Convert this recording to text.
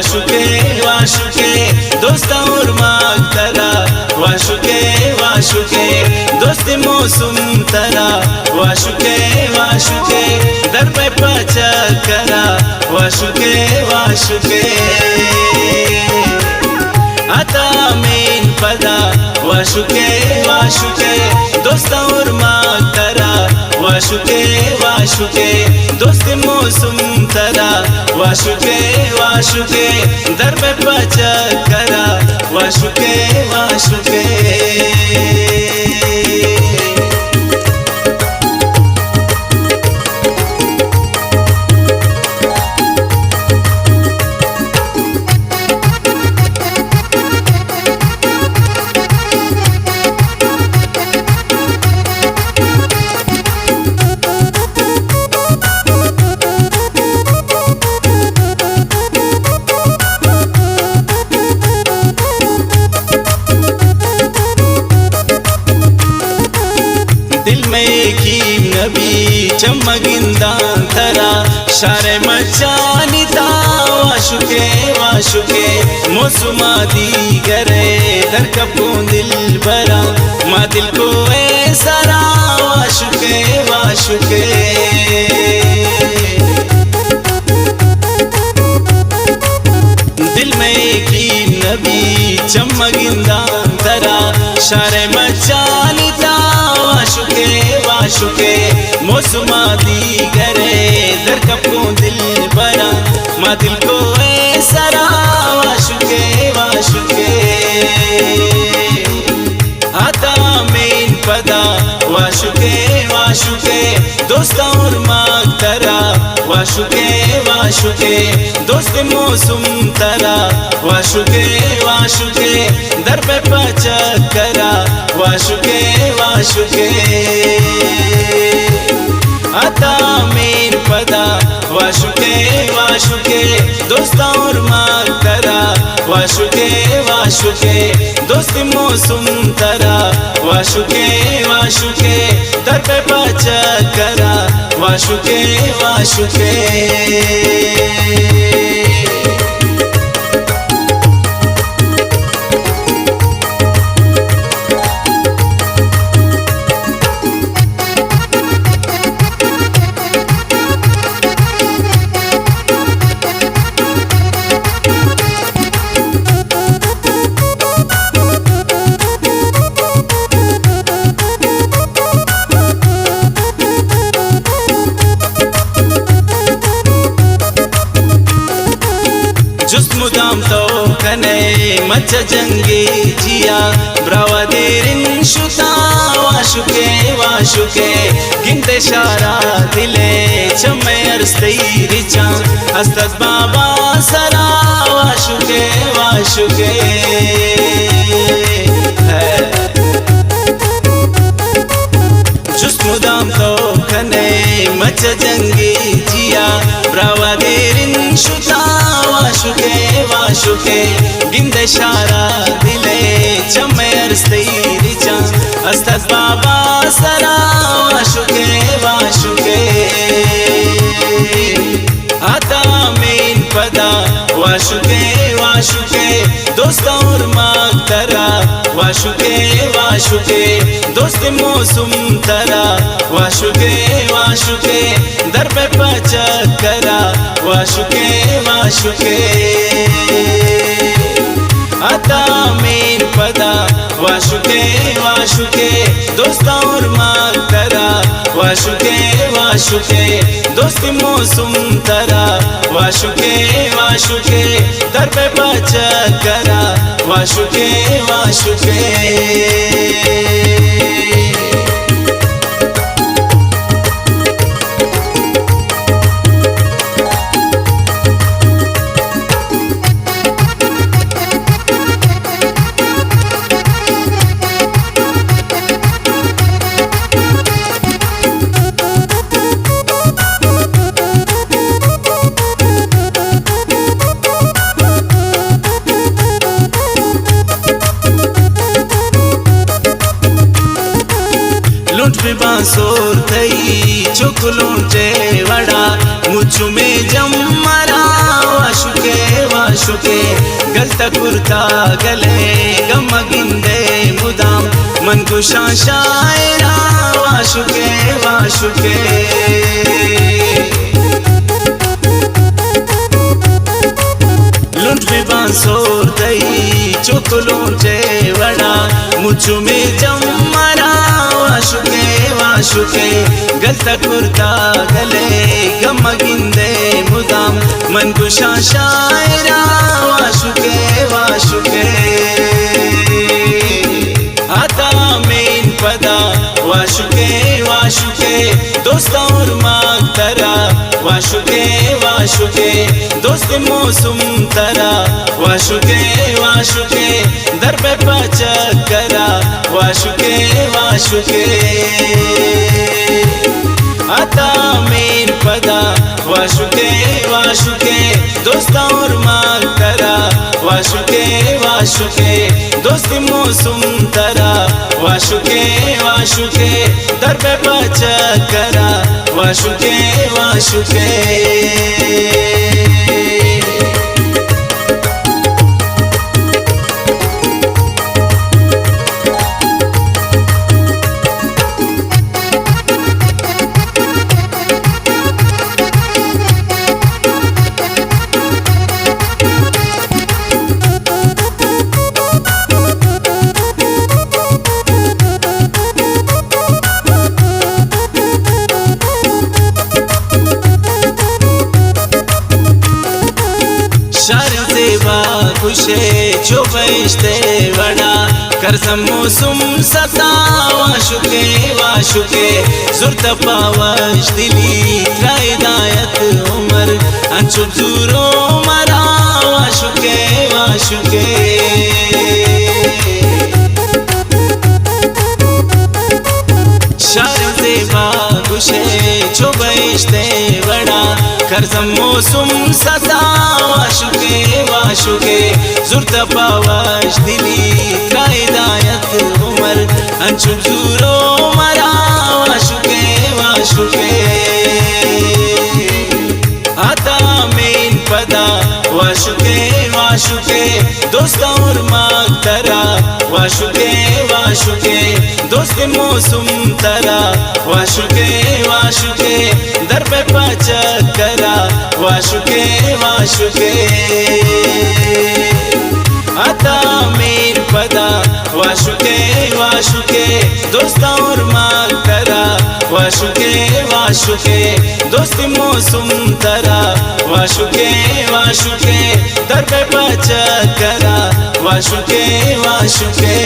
वाशुके वाशुके दोस्ता और माग तरा वाशुके वाशुके दोस्ती मौसम तरा वाशुके वाशुके दर पे पचा करा वाशुके वाशुके आता मीन पदा वाशुके वाशुके दोस्ता और माग तरा वाशुके वाशुके दोस्ती मौसम तरा वाशुके वाशुके दर पे पचा करा वाशुके वाशुके चमगिंदा थरा शारे मचानिता वाशुके वाशुके मौसुमा दी करे दर कपू दिल भरा मा दिल को ए सरा वाशुके वाशुके दिल में की नबी चमगिंदा थरा शारे मचानिता वाशुके वाशुके मौसुमा दी करे दर कपू दिल भरा मा दिल को ए सरा वाशुके वाशुके आता मीन पदा वाशुके वाशुके दोस्ता और माग तरा वाशुके वाशुके दोस्त मौसम तरा वाशुके वाशुके दर पे पचा करा वाशुके वाशुके आता मीर पदा वाशुके वाशुके दोस्ता और माग तरा वाशुके वाशुके दोस्ती मौसम तरा वाशुके वाशुके दर पे पचा करा वाशुके वाशुके मुदाम तो कने मच जंगे जिया ब्रावा देरिन शुता वाशुके वाशुके गिनते शारा दिले चमे अरस्तई रिचा हस्तत बाबा सरा वाशुके वाशुके मुदाम तो कने मच जंगे जिया ब्रावा देरिन शुता वाशुके वाशुके गिंदे शारा दिले चमे अरस्तई रिचा हस्तत बाबा सरा वाशुके वाशुके आता मीन पदा वाशुके वाशुके दोस्ता और माग तरा वाशुके वाशुके दोस्त मौसम तरा वाशुके वाशुके दर पे पचा करा वाशुके वाशुके आता मीर पदा वाशुके वाशुके दोस्ता और माग तरा वाशुके वाशुके दोस्ती मौसम तरा वाशुके वाशुके दर पे पचा करा वाशुके वाशुके बांसोर थई चुकलूंटे वड़ा मुझ में जमरा वाशुके वाशुके कुर्ता गले गमगिंदे मुदाम मन कुशा शायरा वाशुके वाशुके लुंट में बांसोर दई चुकलों चे वड़ा मुझु में जमरा वाशुके वाशुके गलता कुर्ता गले गमगिंदे मुदाम मन कुशा शायरा वाशुके वाशुके आता मेन पदा वाशुके वाशुके दोस्ता और मांग तरा वाशुके वाशुके दोस्त मौसम तरा वाशुके वाशुके दर पे पचक करा वाशुके वाशुके आता मेन पदा वाशुके वाशुके दोस्ता और मांग तरा वाशुके वाशुके दोस्त मौसम तरा वाशुके वाशुके दर पे पचक करा वाशुके वाशुके खुशे जो बैठते बड़ा कर मौसम सता वाशुके वाशुके जुर्त पावश दिली हिदायत उमर अंचु दूरो मरा वाशुके वाशुके शारते बागुशे जो बैठते बड़ा कर मौसम सता वाशुके वाशुके जुर्त पावश दिली हिदायत उमर अंचु दूरो मरा वाशुके वाशुके आता मेन पदा वाशुके वाशुके दोस्ता और मांग तरा वाशुके वाशुके दोस्त मौसम तरा वाशुके वाशुके दर पे पचक करा वाशुके वाशुके आता मेन पदा वाशुके वाशुके दोस्ता और मांग तरा वाशुके वाशुके दोस्त मौसम तरा वाशुके वाशुके दर पे पचक करा वाशुके वाशुके